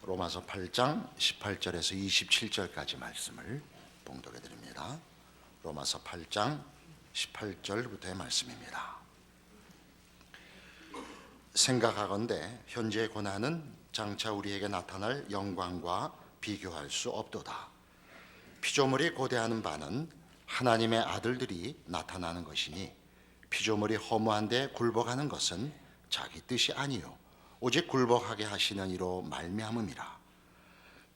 로마서 8장 18절에서 27절까지 말씀을 봉독해 드립니다. 로마서 8장 18절부터의 말씀입니다. 생각하건대 현재의 고난은 장차 우리에게 나타날 영광과 비교할 수 없도다. 피조물이 고대하는 바는 하나님의 아들들이 나타나는 것이니 피조물이 허무한데 굴복하는 것은 자기 뜻이 아니요 오직 굴복하게 하시는 이로 말미암음이라.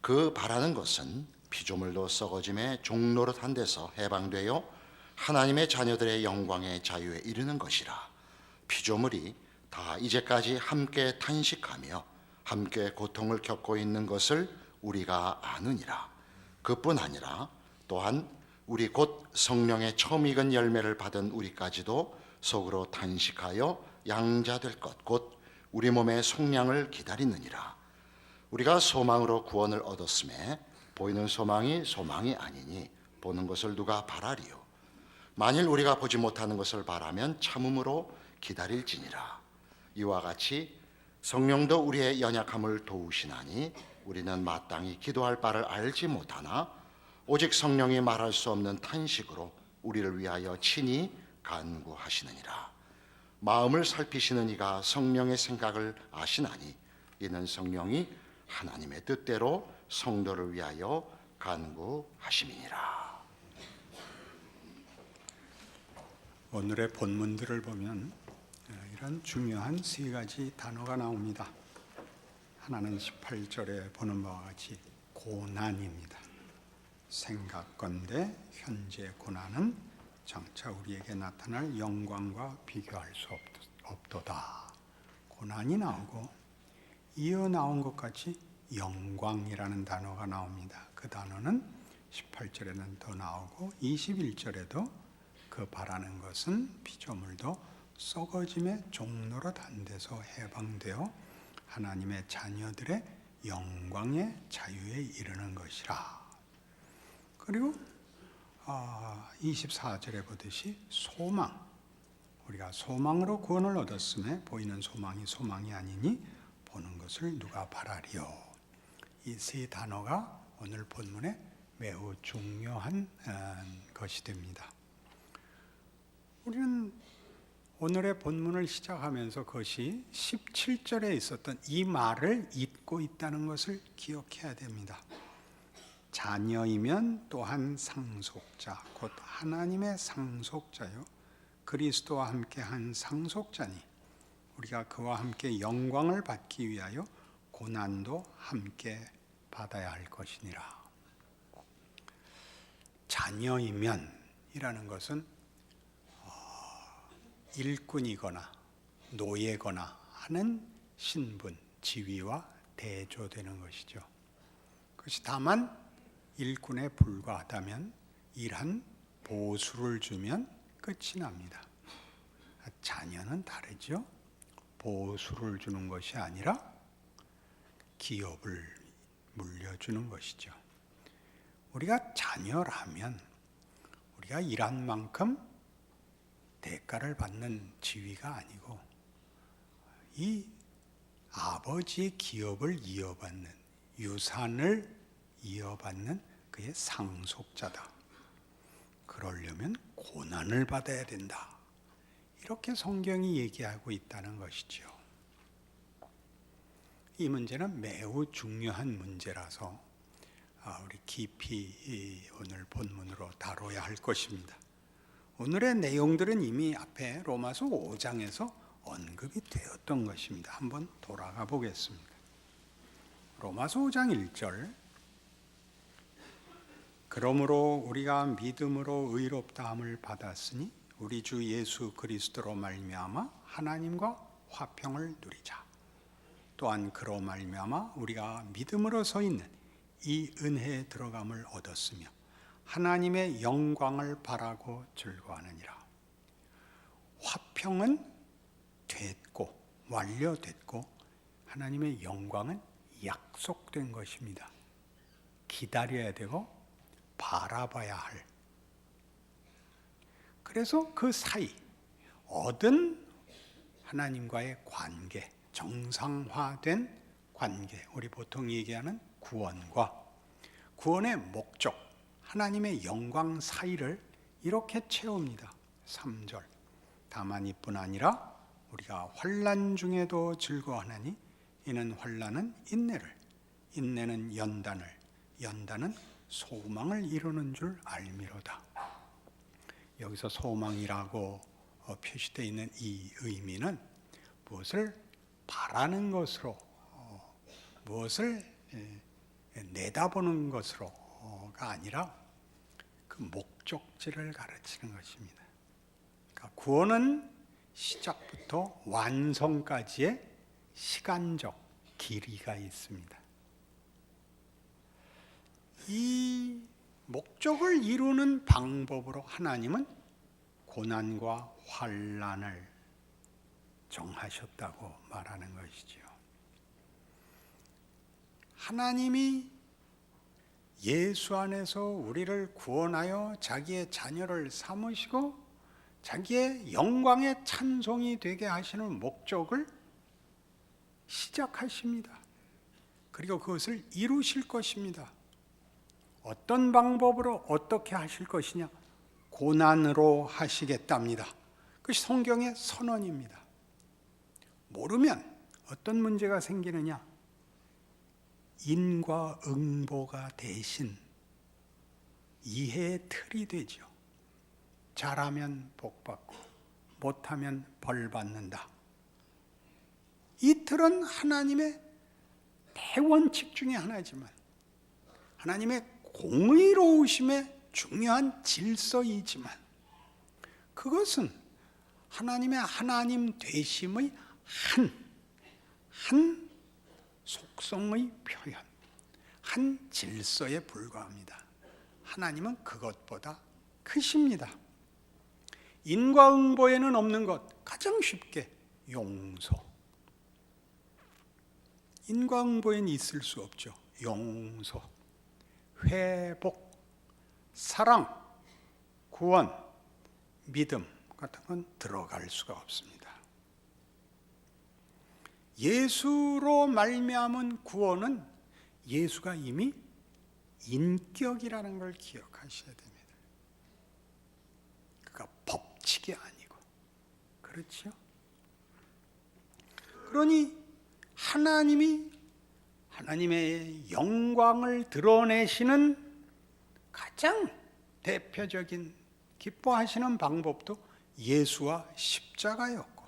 그 바라는 것은 피조물도 썩어짐의 종노릇한 데서 해방되어 하나님의 자녀들의 영광의 자유에 이르는 것이라. 피조물이 다 이제까지 함께 탄식하며 함께 고통을 겪고 있는 것을 우리가 아느니라. 그뿐 아니라 또한 우리 곧 성령의 처음 익은 열매를 받은 우리까지도 속으로 탄식하여 양자될 것 곧 우리 몸의 속량을 기다리느니라. 우리가 소망으로 구원을 얻었음에 보이는 소망이 소망이 아니니 보는 것을 누가 바라리요. 만일 우리가 보지 못하는 것을 바라면 참음으로 기다릴지니라. 이와 같이 성령도 우리의 연약함을 도우시나니 우리는 마땅히 기도할 바를 알지 못하나 오직 성령이 말할 수 없는 탄식으로 우리를 위하여 친히 간구하시느니라. 마음을 살피시는 이가 성령의 생각을 아시나니 이는 성령이 하나님의 뜻대로 성도를 위하여 간구하심이니라. 오늘의 본문들을 보면 이런 중요한 세 가지 단어가 나옵니다. 하나는 18절에 보는 바와 같이 고난입니다. 생각건대 현재 고난은 장차 우리에게 나타날 영광과 비교할 수 없도다. 고난이 나오고 이어 나온 것 같이 영광이라는 단어가 나옵니다. 그 단어는 18절에는 더 나오고 21절에도 그 바라는 것은 피조물도 썩어짐의 종노릇 한 데서 해방되어 하나님의 자녀들의 영광의 자유에 이르는 것이라. 그리고 24절에 보듯이 소망, 우리가 소망으로 구원을 얻었음에 보이는 소망이 소망이 아니니 보는 것을 누가 바라리요. 이 세 단어가 오늘 본문에 매우 중요한 것이 됩니다. 우리는 오늘의 본문을 시작하면서 그것이 17절에 있었던 이 말을 잊고 있다는 것을 기억해야 됩니다. 자녀이면 또한 상속자, 곧 하나님의 상속자요 그리스도와 함께 한 상속자니 우리가 그와 함께 영광을 받기 위하여 고난도 함께 받아야 할 것이니라. 자녀이면 이라는 것은 일꾼이거나 노예거나 하는 신분, 지위와 대조되는 것이죠. 그것이 다만 일꾼에 불과하다면 일한 보수를 주면 끝이 납니다. 자녀는 다르죠. 보수를 주는 것이 아니라 기업을 물려주는 것이죠. 우리가 자녀라면 우리가 일한 만큼 대가를 받는 지위가 아니고 이 아버지의 기업을 이어받는, 유산을 이어받는 그의 상속자다. 그러려면 고난을 받아야 된다. 이렇게 성경이 얘기하고 있다는 것이죠. 이 문제는 매우 중요한 문제라서 우리 깊이 오늘 본문으로 다뤄야 할 것입니다. 오늘의 내용들은 이미 앞에 로마서 5장에서 언급이 되었던 것입니다. 한번 돌아가 보겠습니다. 로마서 5장 1절 그러므로 우리가 믿음으로 의롭다함을 받았으니 우리 주 예수 그리스도로 말미암아 하나님과 화평을 누리자. 또한 그로 말미암아 우리가 믿음으로 서 있는 이 은혜에 들어감을 얻었으며 하나님의 영광을 바라고 즐거워하느니라. 화평은 됐고 완료됐고 하나님의 영광은 약속된 것입니다. 기다려야 되고 바라봐야 할. 그래서 그 사이 얻은 하나님과의 관계, 정상화된 관계, 우리 보통 얘기하는 구원과 구원의 목적, 하나님의 영광 사이를 이렇게 채웁니다. 3절. 다만 이뿐 아니라 우리가 환난 중에도 즐거워하나니 이는 환난은 인내를, 인내는 연단을, 연단은 소망을 이루는 줄 알미로다. 여기서 소망이라고 표시되어 있는 이 의미는 무엇을 바라는 것으로, 무엇을 내다보는 것으로가 아니라 그 목적지를 가르치는 것입니다. 그러니까 구원은 시작부터 완성까지의 시간적 길이가 있습니다. 이 목적을 이루는 방법으로 하나님은 고난과 환난을 정하셨다고 말하는 것이지요. 하나님이 예수 안에서 우리를 구원하여 자기의 자녀를 삼으시고 자기의 영광의 찬송이 되게 하시는 목적을 시작하십니다. 그리고 그것을 이루실 것입니다. 어떤 방법으로 어떻게 하실 것이냐? 고난으로 하시겠답니다. 그것이 성경의 선언입니다. 모르면 어떤 문제가 생기느냐? 인과응보가 대신 이해의 틀이 되죠. 잘하면 복받고 못하면 벌받는다. 이 틀은 하나님의 대원칙 중에 하나지만 하나님의 공의로우심의 중요한 질서이지만 그것은 하나님의 하나님 되심의 한 속성의 표현, 한 질서에 불과합니다. 하나님은 그것보다 크십니다. 인과응보에는 없는 것, 가장 쉽게 용서. 인과응보에는 있을 수 없죠. 용서, 회복, 사랑, 구원, 믿음 같은 건 들어갈 수가 없습니다. 예수로 말미암은 구원은 예수가 이미 인격이라는 걸 기억하셔야 됩니다. 그가 법칙이 아니고, 그렇죠? 그러니 하나님의 영광을 드러내시는 가장 대표적인 기뻐하시는 방법도 예수와 십자가였고,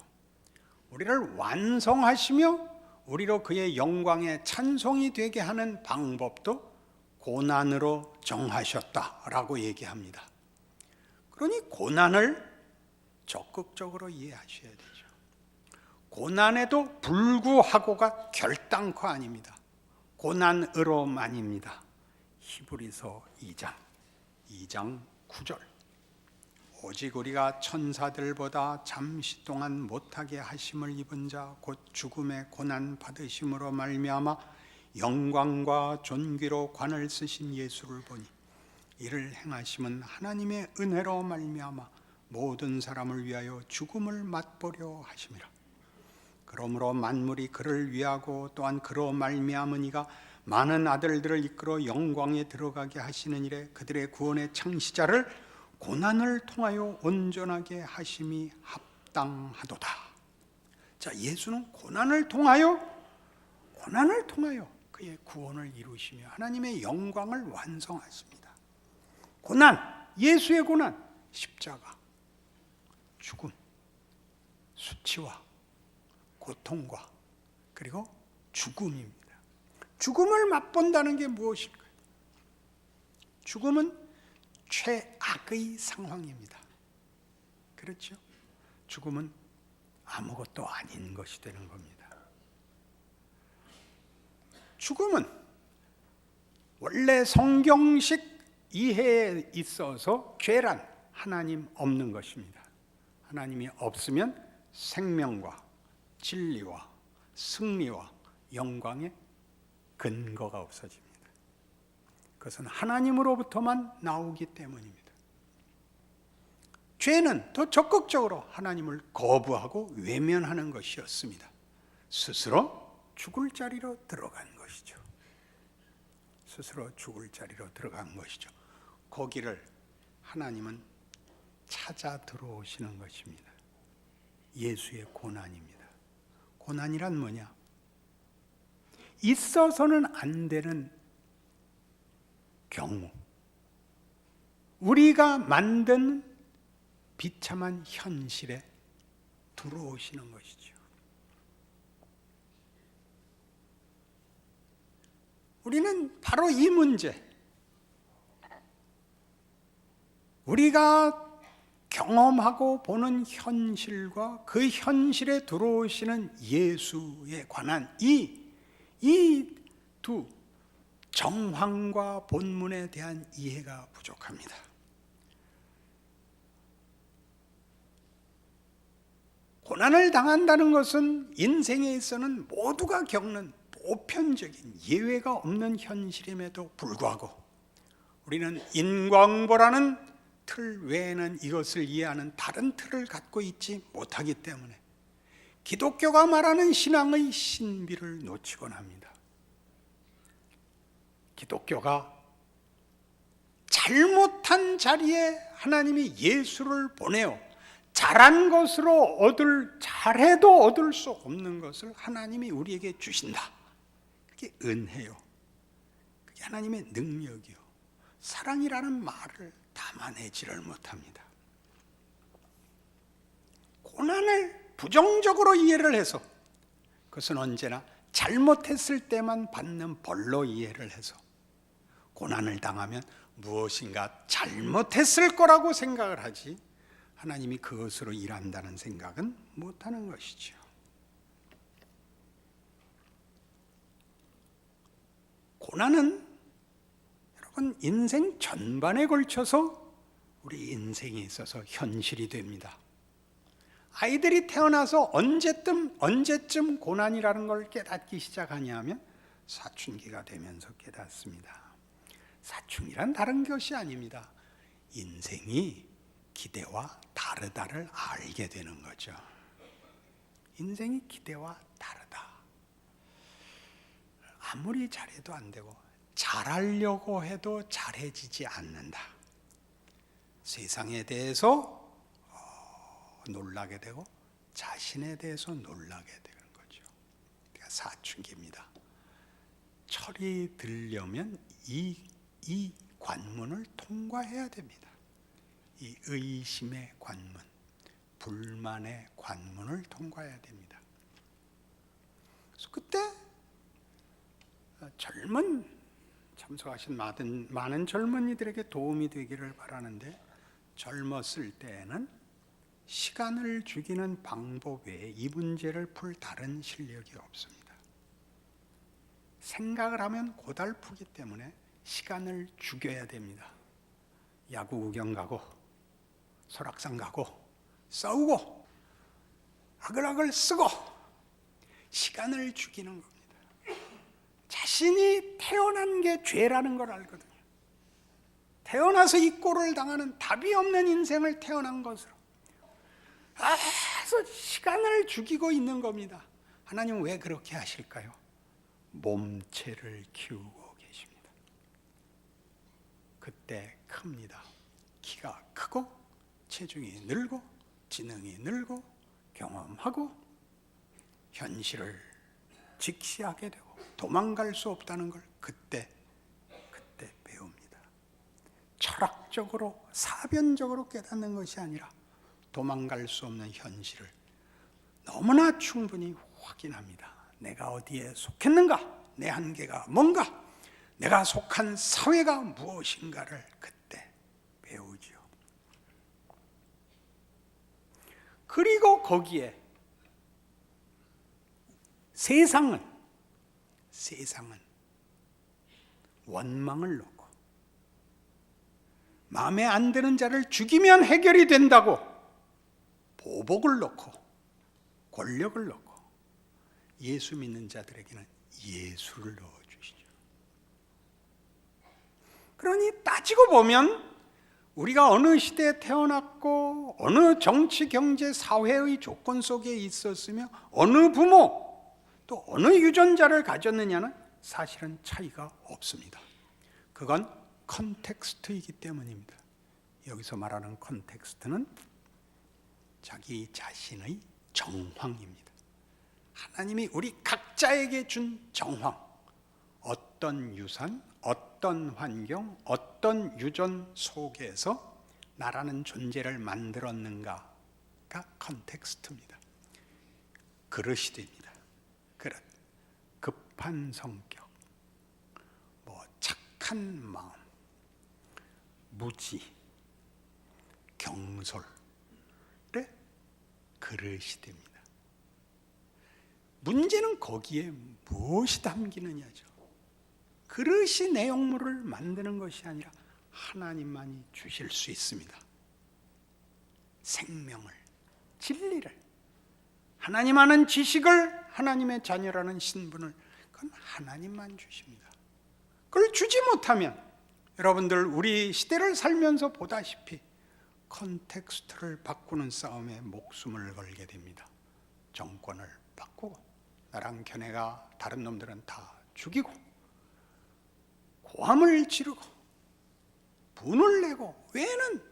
우리를 완성하시며 우리로 그의 영광의 찬송이 되게 하는 방법도 고난으로 정하셨다라고 얘기합니다. 그러니 고난을 적극적으로 이해하셔야 되죠. 고난에도 불구하고가 결단코 아닙니다. 고난으로만입니다. 히브리서 2장 9절. 오직 우리가 천사들보다 잠시 동안 못하게 하심을 입은 자 곧 죽음의 고난 받으심으로 말미암아 영광과 존귀로 관을 쓰신 예수를 보니 이를 행하심은 하나님의 은혜로 말미암아 모든 사람을 위하여 죽음을 맛보려 하심이라. 그러므로 만물이 그를 위하고 또한 그로 말미암은 이가 많은 아들들을 이끌어 영광에 들어가게 하시는 일에 그들의 구원의 창시자를 고난을 통하여 온전하게 하심이 합당하도다. 자, 예수는 고난을 통하여 그의 구원을 이루시며 하나님의 영광을 완성하십니다. 고난, 예수의 고난, 십자가, 죽음, 수치와 고통과 그리고 죽음입니다. 죽음을 맛본다는 게 무엇일까요? 죽음은 최악의 상황입니다. 그렇죠? 죽음은 아무것도 아닌 것이 되는 겁니다. 죽음은 원래 성경식 이해에 있어서 괴란, 하나님 없는 것입니다. 하나님이 없으면 생명과 진리와 승리와 영광의 근거가 없어집니다. 그것은 하나님으로부터만 나오기 때문입니다. 죄는 더 적극적으로 하나님을 거부하고 외면하는 것이었습니다. 스스로 죽을 자리로 들어간 것이죠. 스스로 죽을 자리로 들어간 것이죠. 거기를 하나님은 찾아 들어오시는 것입니다. 예수의 고난입니다. 고난이란 뭐냐? 있어서는 안 되는 경우, 우리가 만든 비참한 현실에 들어오시는 것이죠. 우리는 바로 이 문제, 우리가 경험하고 보는 현실과 그 현실에 들어오시는 예수에 관한 이 두 정황과 본문에 대한 이해가 부족합니다. 고난을 당한다는 것은 인생에 있어서는 모두가 겪는 보편적인 예외가 없는 현실임에도 불구하고 우리는 인광보라는 틀 외에는 이것을 이해하는 다른 틀을 갖고 있지 못하기 때문에 기독교가 말하는 신앙의 신비를 놓치곤 합니다. 기독교가 잘못한 자리에 하나님이 예수를 보내어 잘한 것으로 잘해도 얻을 수 없는 것을 하나님이 우리에게 주신다. 그게 은혜요. 그게 하나님의 능력이요. 사랑이라는 말을 담아내지를 못합니다. 고난을 부정적으로 이해를 해서 그것은 언제나 잘못했을 때만 받는 벌로 이해를 해서 고난을 당하면 무엇인가 잘못했을 거라고 생각을 하지 하나님이 그것으로 일한다는 생각은 못하는 것이죠. 고난은 여러분 인생 전반에 걸쳐서 우리 인생에 있어서 현실이 됩니다. 아이들이 태어나서 언제쯤 고난이라는 걸 깨닫기 시작하냐면 사춘기가 되면서 깨닫습니다. 사춘기란 다른 것이 아닙니다. 인생이 기대와 다르다를 알게 되는 거죠. 인생이 기대와 다르다. 아무리 잘해도 안 되고 잘하려고 해도 잘해지지 않는다. 세상에 대해서 놀라게 되고 자신에 대해서 놀라게 되는 거죠. 그러니까 사춘기입니다. 철이 들려면 이 관문을 통과해야 됩니다. 이 의심의 관문, 불만의 관문을 통과해야 됩니다. 그래서 그때 참석하신 많은 젊은이들에게 도움이 되기를 바라는데 젊었을 때에는 시간을 죽이는 방법 외에 이 문제를 풀 다른 실력이 없습니다. 생각을 하면 고달프기 때문에 시간을 죽여야 됩니다. 야구 구경 가고 설악산 가고 싸우고 아글아글 쓰고 시간을 죽이는 겁니다. 자신이 태어난 게 죄라는 걸 알거든요. 태어나서 이 꼴을 당하는 답이 없는 인생을 태어난 것으로 그래서 시간을 죽이고 있는 겁니다. 하나님은 왜 그렇게 하실까요? 몸체를 키우고 계십니다. 그때 큽니다. 키가 크고 체중이 늘고 지능이 늘고 경험하고 현실을 직시하게 되고 도망갈 수 없다는 걸 그때 배웁니다. 철학적으로 사변적으로 깨닫는 것이 아니라 도망갈 수 없는 현실을 너무나 충분히 확인합니다. 내가 어디에 속했는가? 내 한계가 뭔가? 내가 속한 사회가 무엇인가를 그때 배우죠. 그리고 거기에 세상은 원망을 놓고 마음에 안 드는 자를 죽이면 해결이 된다고 보복을 놓고 권력을 놓고 예수 믿는 자들에게는 예수를 넣어주시죠. 그러니 따지고 보면 우리가 어느 시대에 태어났고 어느 정치, 경제, 사회의 조건 속에 있었으며 어느 부모 또 어느 유전자를 가졌느냐는 사실은 차이가 없습니다. 그건 컨텍스트이기 때문입니다. 여기서 말하는 컨텍스트는 자기 자신의 정황입니다. 하나님이 우리 각자에게 준 정황, 어떤 유산, 어떤 환경, 어떤 유전 속에서 나라는 존재를 만들었는가가 컨텍스트입니다. 그릇이 됩니다. 그릇, 급한 성격, 착한 마음, 무지, 경솔, 그릇이 됩니다. 문제는 거기에 무엇이 담기느냐죠. 그릇이 내용물을 만드는 것이 아니라 하나님만이 주실 수 있습니다. 생명을, 진리를, 하나님 아는 지식을, 하나님의 자녀라는 신분을, 그건 하나님만 주십니다. 그걸 주지 못하면 여러분들 우리 시대를 살면서 보다시피 컨텍스트를 바꾸는 싸움에 목숨을 걸게 됩니다. 정권을 바꾸고 나랑 견해가 다른 놈들은 다 죽이고 고함을 지르고 분을 내고 외에는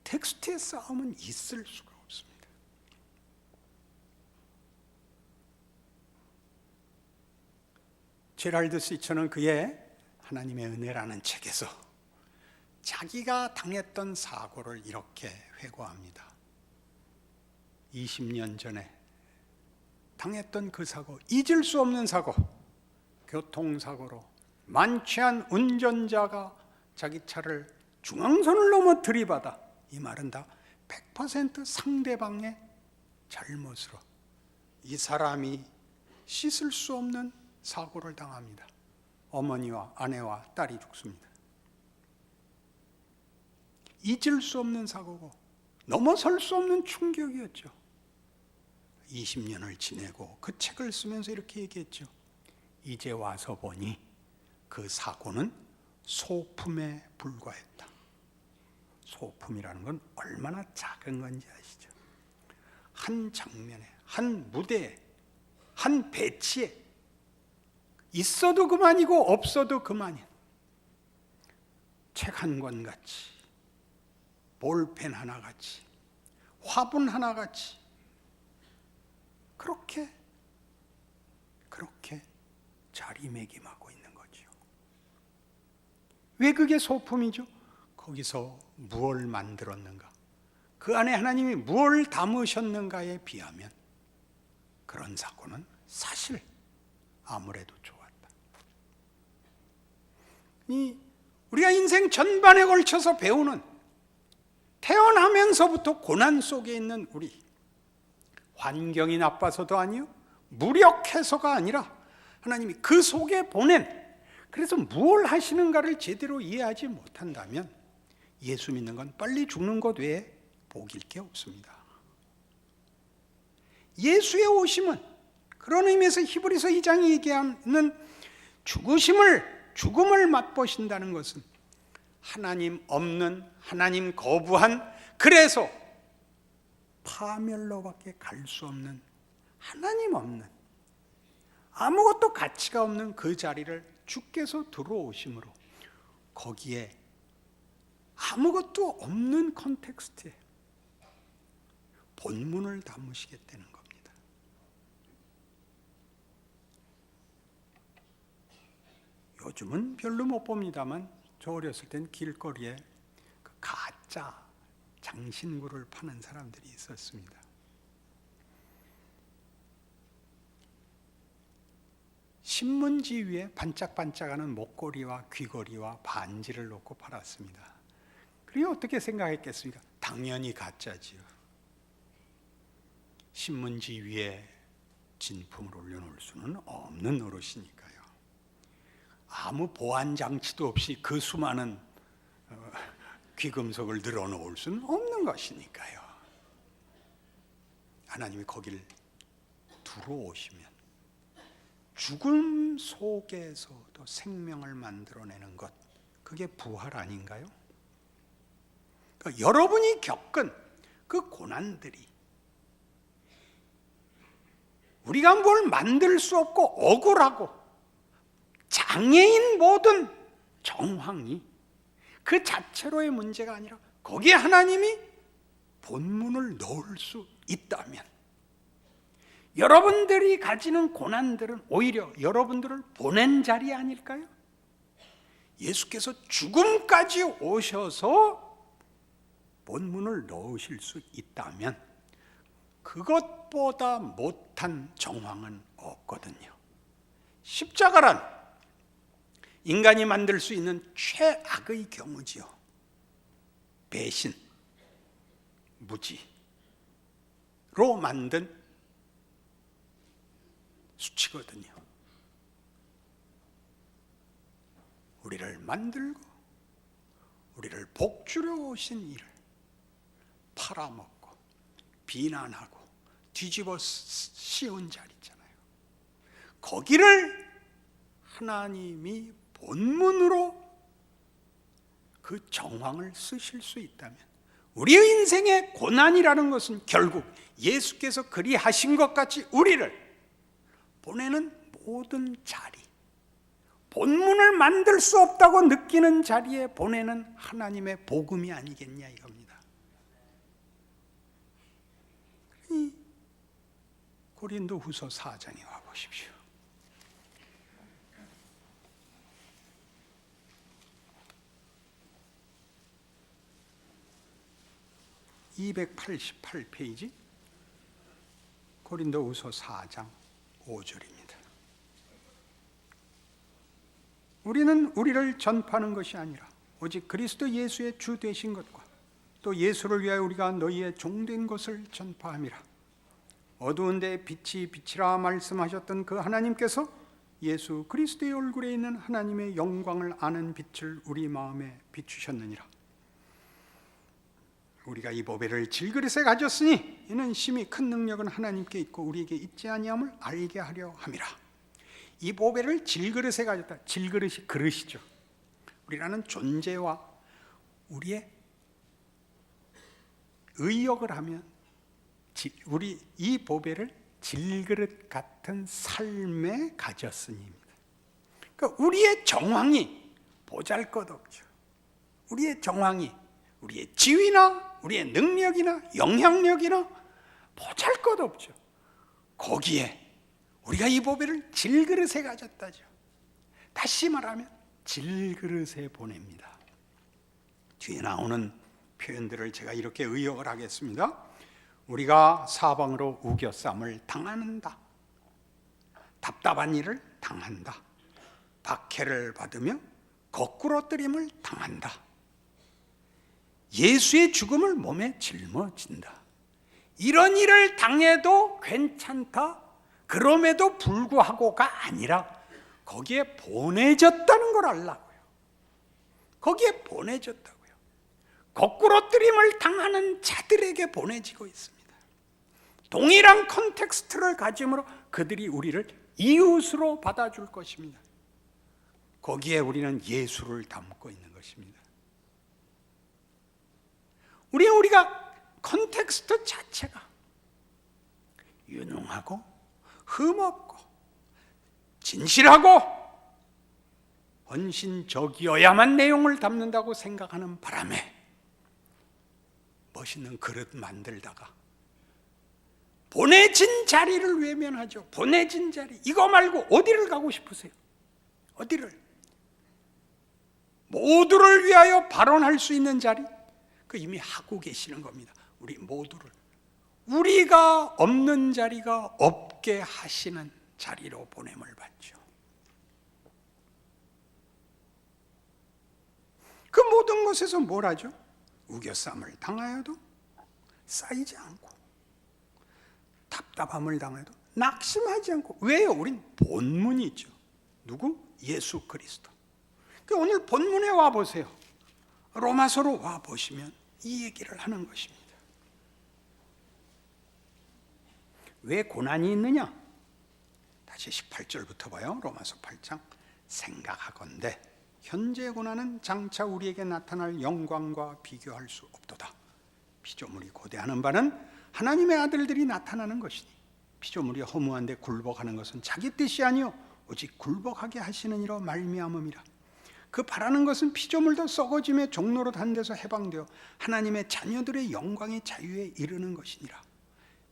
텍스트의 싸움은 있을 수가 없습니다. 제랄드 시처는 그의 하나님의 은혜라는 책에서 자기가 당했던 사고를 이렇게 회고합니다. 20년 전에 당했던 그 사고, 잊을 수 없는 사고, 교통사고로 만취한 운전자가 자기 차를 중앙선을 넘어 들이받아, 이 말은 다 100% 상대방의 잘못으로 이 사람이 씻을 수 없는 사고를 당합니다. 어머니와 아내와 딸이 죽습니다. 잊을 수 없는 사고고 넘어설 수 없는 충격이었죠. 20년을 지내고 그 책을 쓰면서 이렇게 얘기했죠. 이제 와서 보니 그 사고는 소품에 불과했다. 소품이라는 건 얼마나 작은 건지 아시죠? 한 장면에, 한 무대에, 한 배치에 있어도 그만이고 없어도 그만인 책 한 권 같이, 볼펜 하나 같이, 화분 하나 같이 그렇게 자리매김하고 있는 거죠. 왜 그게 소품이죠? 거기서 무엇을 만들었는가, 그 안에 하나님이 무엇을 담으셨는가에 비하면 그런 사고는 사실 아무래도 좋았다. 우리가 인생 전반에 걸쳐서 배우는, 태어나면서부터 고난 속에 있는 우리, 환경이 나빠서도 아니요, 무력해서가 아니라 하나님이 그 속에 보낸, 그래서 무엇을 하시는가를 제대로 이해하지 못한다면 예수 믿는 건 빨리 죽는 것 외에 복일 게 없습니다. 예수의 오심은, 그런 의미에서 히브리서 2장이 얘기하는 죽음을 맛보신다는 것은 하나님 없는, 하나님 거부한, 그래서 파멸로밖에 갈 수 없는, 하나님 없는, 아무것도 가치가 없는 그 자리를 주께서 들어오심으로 거기에 아무것도 없는 컨텍스트에 본문을 담으시겠다는 겁니다. 요즘은 별로 못 봅니다만 저 어렸을 땐 길거리에 그 가짜 장신구를 파는 사람들이 있었습니다. 신문지 위에 반짝반짝하는 목걸이와 귀걸이와 반지를 놓고 팔았습니다. 그리고 어떻게 생각했겠습니까? 당연히 가짜지요. 신문지 위에 진품을 올려놓을 수는 없는 노릇이니까요. 아무 보안 장치도 없이 그 수많은 귀금속을 늘어놓을 수는 없는 것이니까요. 하나님이 거길 들어오시면 죽음 속에서도 생명을 만들어내는 것, 그게 부활 아닌가요? 그러니까 여러분이 겪은 그 고난들이 우리가 뭘 만들 수 없고 억울하고 장애인 모든 정황이 그 자체로의 문제가 아니라 거기에 하나님이 본문을 넣을 수 있다면 여러분들이 가지는 고난들은 오히려 여러분들을 보낸 자리 아닐까요? 예수께서 죽음까지 오셔서 본문을 넣으실 수 있다면 그것보다 못한 정황은 없거든요. 십자가란 인간이 만들 수 있는 최악의 경우지요. 배신, 무지로 만든 수치거든요. 우리를 만들고 우리를 복주려 오신 이를 팔아먹고 비난하고 뒤집어 씌운 자리잖아요. 거기를 하나님이 본문으로 그 정황을 쓰실 수 있다면 우리의 인생의 고난이라는 것은 결국 예수께서 그리하신 것 같이 우리를 보내는 모든 자리, 본문을 만들 수 없다고 느끼는 자리에 보내는 하나님의 복음이 아니겠냐 이겁니다. 고린도후서 4장에 와 보십시오. (288페이지) 고린도후서 4장 5절입니다. 우리는 우리를 전파하는 것이 아니라 오직 그리스도 예수의 주 되신 것과 또 예수를 위하여 우리가 너희의 종된 것을 전파함이라. 어두운 데 빛이 빛이라 말씀하셨던 그 하나님께서 예수 그리스도의 얼굴에 있는 하나님의 영광을 아는 빛을 우리 마음에 비추셨느니라. 우리가 이 보배를 질그릇에 가졌으니 이는 심히 큰 능력은 하나님께 있고 우리에게 있지 아니함을 알게 하려 함이라. 이 보배를 질그릇에 가졌다. 질그릇이 그릇이죠. 우리라는 존재와 우리의 의역을 하면 우리 이 보배를 질그릇 같은 삶에 가졌으니입니다. 그러니까 우리의 정황이 보잘것없죠. 우리의 정황이 우리의 지위나 우리의 능력이나 영향력이나 보잘것없죠. 거기에 우리가 이 보배를 질그릇에 가졌다죠. 다시 말하면 질그릇에 보냅니다. 뒤에 나오는 표현들을 제가 이렇게 의역을 하겠습니다. 우리가 사방으로 우겨쌈을 당한다. 답답한 일을 당한다. 박해를 받으며 거꾸러뜨림을 당한다. 예수의 죽음을 몸에 짊어진다. 이런 일을 당해도 괜찮다. 그럼에도 불구하고가 아니라 거기에 보내졌다는 걸 알라고요. 거기에 보내졌다고요. 거꾸러뜨림을 당하는 자들에게 보내지고 있습니다. 동일한 컨텍스트를 가짐으로 그들이 우리를 이웃으로 받아줄 것입니다. 거기에 우리는 예수를 담고 있는 것입니다. 우리가 컨텍스트 자체가 유능하고 흠없고 진실하고 헌신적이어야만 내용을 담는다고 생각하는 바람에 멋있는 그릇 만들다가 보내진 자리를 외면하죠. 보내진 자리. 이거 말고 어디를 가고 싶으세요? 어디를? 모두를 위하여 발언할 수 있는 자리? 그 이미 하고 계시는 겁니다. 우리 모두를. 우리가 없는 자리가 없게 하시는 자리로 보냄을 받죠. 그 모든 것에서 뭘 하죠? 우겨쌈을 당하여도 쌓이지 않고 답답함을 당해도 낙심하지 않고. 왜요? 우린 본문이죠. 누구? 예수 그리스도. 오늘 본문에 와보세요. 로마서로 와보시면 이 얘기를 하는 것입니다. 왜 고난이 있느냐? 다시 18절부터 봐요. 로마서 8장. 생각하건대 현재 고난은 장차 우리에게 나타날 영광과 비교할 수 없도다. 피조물이 고대하는 바는 하나님의 아들들이 나타나는 것이니 피조물이 허무한데 굴복하는 것은 자기 뜻이 아니요 오직 굴복하게 하시는 이로 말미암음이라. 그 바라는 것은 피조물도 썩어짐의 종로로 단 데서 해방되어 하나님의 자녀들의 영광의 자유에 이르는 것이니라.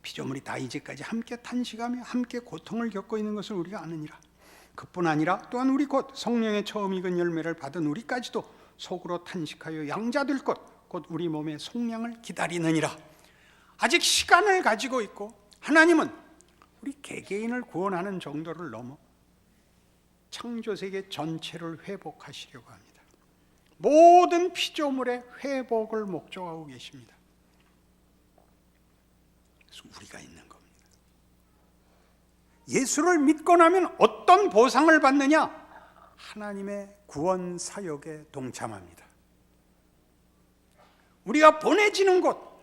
피조물이 다 이제까지 함께 탄식하며 함께 고통을 겪고 있는 것을 우리가 아느니라. 그뿐 아니라 또한 우리 곧 성령의 처음 익은 열매를 받은 우리까지도 속으로 탄식하여 양자될 것 곧 우리 몸의 속량을 기다리느니라. 아직 시간을 가지고 있고 하나님은 우리 개개인을 구원하는 정도를 넘어 창조세계 전체를 회복하시려고 합니다. 모든 피조물의 회복을 목적하고 계십니다. 그래서 우리가 있는 겁니다. 예수를 믿고 나면 어떤 보상을 받느냐? 하나님의 구원 사역에 동참합니다. 우리가 보내지는 곳,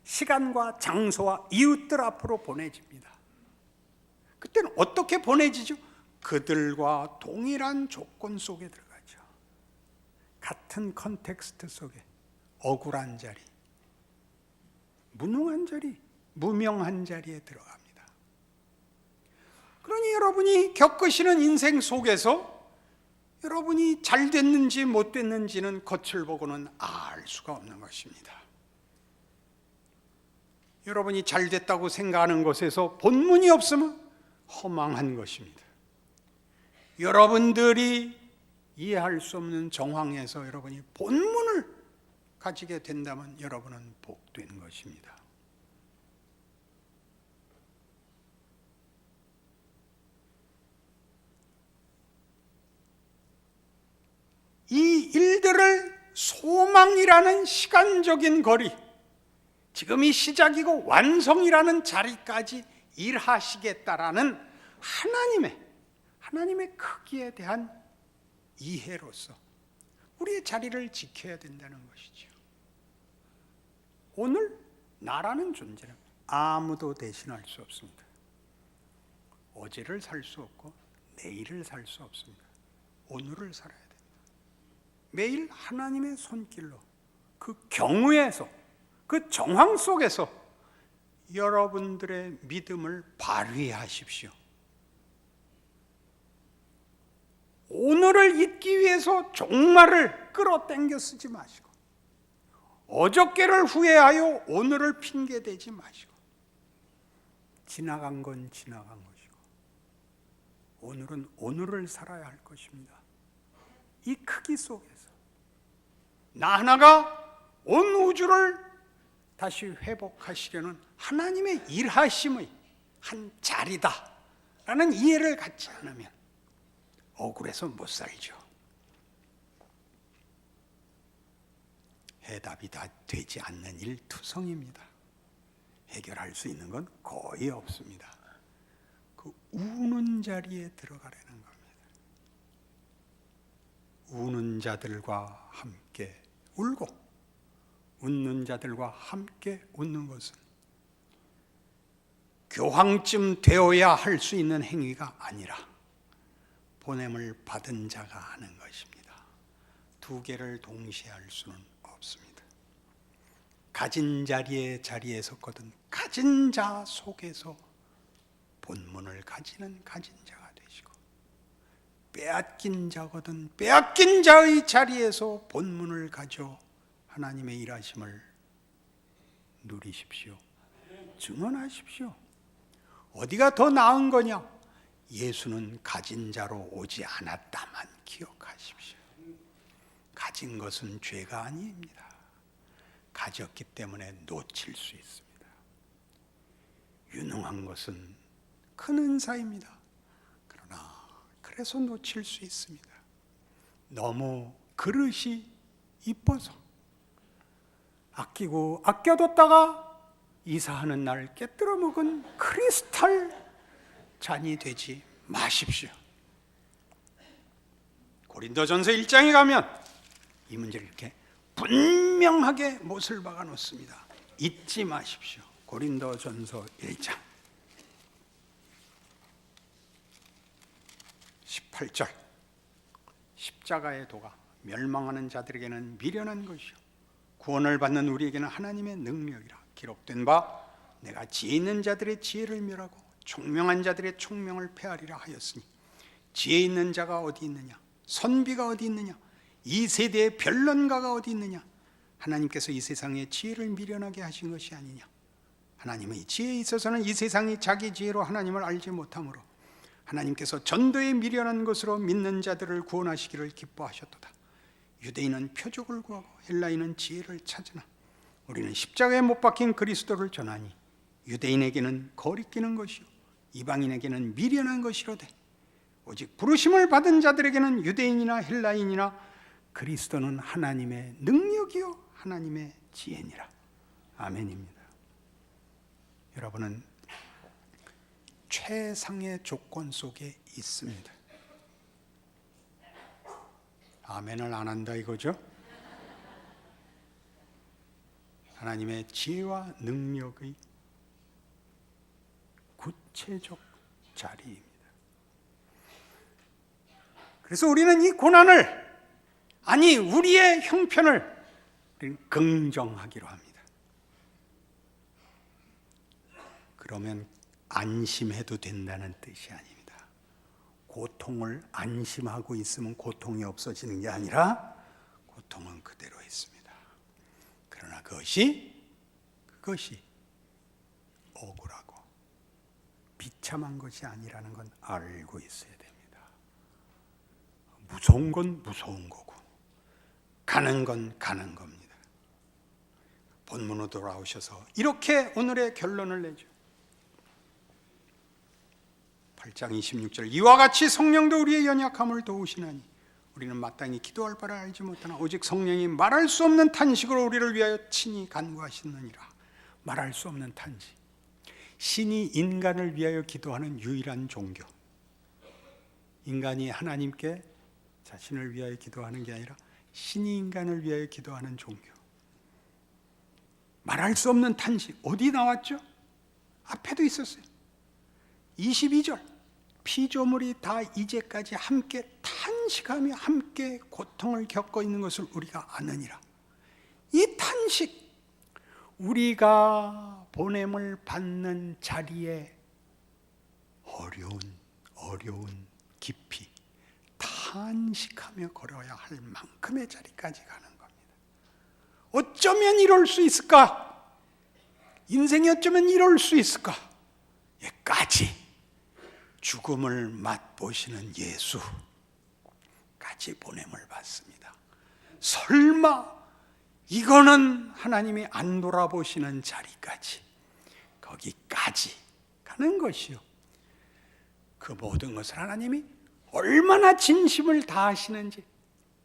시간과 장소와 이웃들 앞으로 보내집니다. 그때는 어떻게 보내지죠? 그들과 동일한 조건 속에 들어가죠. 같은 컨텍스트 속에 억울한 자리, 무능한 자리, 무명한 자리에 들어갑니다. 그러니 여러분이 겪으시는 인생 속에서 여러분이 잘 됐는지 못 됐는지는 겉을 보고는 알 수가 없는 것입니다. 여러분이 잘 됐다고 생각하는 것에서 본문이 없으면 허망한 것입니다. 여러분들이 이해할 수 없는 정황에서 여러분이 본문을 가지게 된다면 여러분은 복된 것입니다. 이 일들을 소망이라는 시간적인 거리, 지금이 시작이고 완성이라는 자리까지 일하시겠다라는 하나님의 크기에 대한 이해로서 우리의 자리를 지켜야 된다는 것이죠. 오늘 나라는 존재는 아무도 대신할 수 없습니다. 어제를 살 수 없고 내일을 살 수 없습니다. 오늘을 살아야 됩니다. 매일 하나님의 손길로 그 경우에서 그 정황 속에서 여러분들의 믿음을 발휘하십시오. 오늘을 잊기 위해서 종말을 끌어당겨 쓰지 마시고 어저께를 후회하여 오늘을 핑계대지 마시고 지나간 건 지나간 것이고 오늘은 오늘을 살아야 할 것입니다. 이 크기 속에서 나 하나가 온 우주를 다시 회복하시려는 하나님의 일하심의 한 자리다라는 이해를 갖지 않으면 억울해서 못 살죠. 해답이 다 되지 않는 일투성입니다. 해결할 수 있는 건 거의 없습니다. 그 우는 자리에 들어가려는 겁니다. 우는 자들과 함께 울고 웃는 자들과 함께 웃는 것은 교황쯤 되어야 할 수 있는 행위가 아니라 보냄을 받은 자가 하는 것입니다. 두 개를 동시에 할 수는 없습니다. 가진 자리에 자리에 섰거든 가진 자 속에서 본문을 가지는 가진 자가 되시고 빼앗긴 자거든 빼앗긴 자의 자리에서 본문을 가져 하나님의 일하심을 누리십시오. 증언하십시오. 어디가 더 나은 거냐? 예수는 가진 자로 오지 않았다만 기억하십시오. 가진 것은 죄가 아닙니다. 가졌기 때문에 놓칠 수 있습니다. 유능한 것은 큰 은사입니다. 그러나 그래서 놓칠 수 있습니다. 너무 그릇이 이뻐서 아끼고 아껴뒀다가 이사하는 날 깨뜨려 먹은 크리스탈 잔이 되지 마십시오. 고린도전서 1장에 가면 이 문제를 이렇게 분명하게 못을 박아 놓습니다. 잊지 마십시오. 고린도전서 1장 18절 십자가의 도가 멸망하는 자들에게는 미련한 것이요 구원을 받는 우리에게는 하나님의 능력이라. 기록된 바 내가 지혜 있는 자들의 지혜를 멸하고 총명한 자들의 총명을 폐하리라 하였으니 지혜 있는 자가 어디 있느냐? 선비가 어디 있느냐? 이 세대의 변론가가 어디 있느냐? 하나님께서 이 세상에 지혜를 미련하게 하신 것이 아니냐? 하나님의 지혜에 있어서는 이 세상이 자기 지혜로 하나님을 알지 못하므로 하나님께서 전도에 미련한 것으로 믿는 자들을 구원하시기를 기뻐하셨도다. 유대인은 표적을 구하고 헬라인은 지혜를 찾으나 우리는 십자가에 못 박힌 그리스도를 전하니 유대인에게는 거리끼는 것이요 이방인에게는 미련한 것이로되 오직 부르심을 받은 자들에게는 유대인이나 헬라인이나 그리스도는 하나님의 능력이요 하나님의 지혜니라. 아멘입니다. 여러분은 최상의 조건 속에 있습니다. 아멘을 안 한다 이거죠? 하나님의 지혜와 능력의 구체적 자리입니다. 그래서 우리는 이 고난을, 아니 우리의 형편을 우리는 긍정하기로 합니다. 그러면 안심해도 된다는 뜻이 아닙니다. 고통을 안심하고 있으면 고통이 없어지는 게 아니라 고통은 그대로 있습니다. 그러나 그것이 억울하고 비참한 것이 아니라는 건 알고 있어야 됩니다. 무서운 건 무서운 거고 가는 건 가는 겁니다. 본문으로 돌아오셔서 이렇게 오늘의 결론을 내죠. 8장 26절 이와 같이 성령도 우리의 연약함을 도우시나니 우리는 마땅히 기도할 바를 알지 못하나 오직 성령이 말할 수 없는 탄식으로 우리를 위하여 친히 간구하시느니라. 말할 수 없는 탄식. 신이 인간을 위하여 기도하는 유일한 종교. 인간이 하나님께 자신을 위하여 기도하는 게 아니라 신이 인간을 위하여 기도하는 종교. 말할 수 없는 탄식. 어디 나왔죠? 앞에도 있었어요. 22절 피조물이 다 이제까지 함께 탄식하며 함께 고통을 겪고 있는 것을 우리가 아느니라. 이 탄식, 우리가 보냄을 받는 자리에 어려운 깊이 탄식하며 걸어야 할 만큼의 자리까지 가는 겁니다. 어쩌면 이럴 수 있을까? 인생이 어쩌면 이럴 수 있을까? 까지 죽음을 맛보시는 예수까지 보냄을 받습니다. 설마 이거는 하나님이 안 돌아보시는 자리까지, 거기까지 가는 것이요. 그 모든 것을 하나님이 얼마나 진심을 다하시는지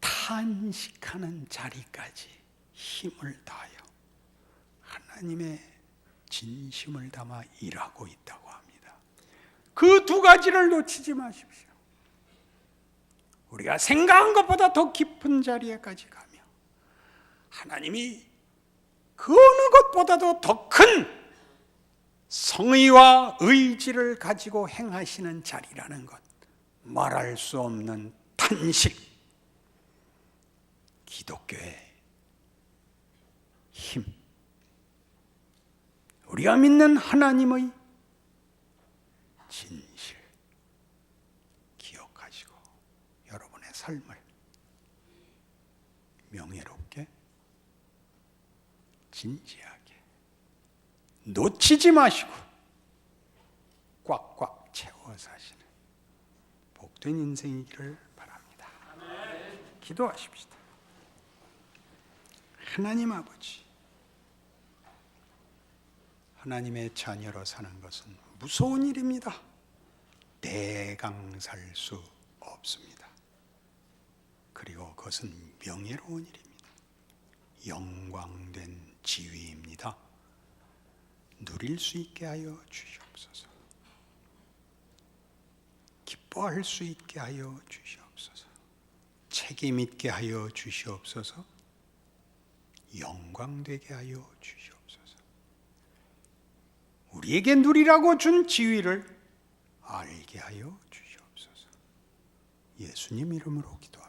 탄식하는 자리까지 힘을 다하여 하나님의 진심을 담아 일하고 있다고 합니다. 그 두 가지를 놓치지 마십시오. 우리가 생각한 것보다 더 깊은 자리에까지 가며 하나님이 그 어느 것보다도 더 큰 성의와 의지를 가지고 행하시는 자리라는 것, 말할 수 없는 탄식, 기독교의 힘, 우리가 믿는 하나님의 진실 기억하시고 여러분의 삶을 명예롭게 진지하게 놓치지 마시고 꽉꽉 채워 사시는 복된 인생이기를 바랍니다. 기도하십시다. 하나님 아버지, 하나님의 자녀로 사는 것은 무서운 일입니다. 대강 살 수 없습니다. 그리고 그것은 명예로운 일입니다. 영광된 지위입니다. 누릴 수 있게 하여 주시옵소서. 기뻐할 수 있게 하여 주시옵소서. 책임 있게 하여 주시옵소서. 영광되게 하여 주시옵소서. 우리에게 누리라고 준 지위를 알게 하여 주시옵소서. 예수님 이름으로 기도합니다.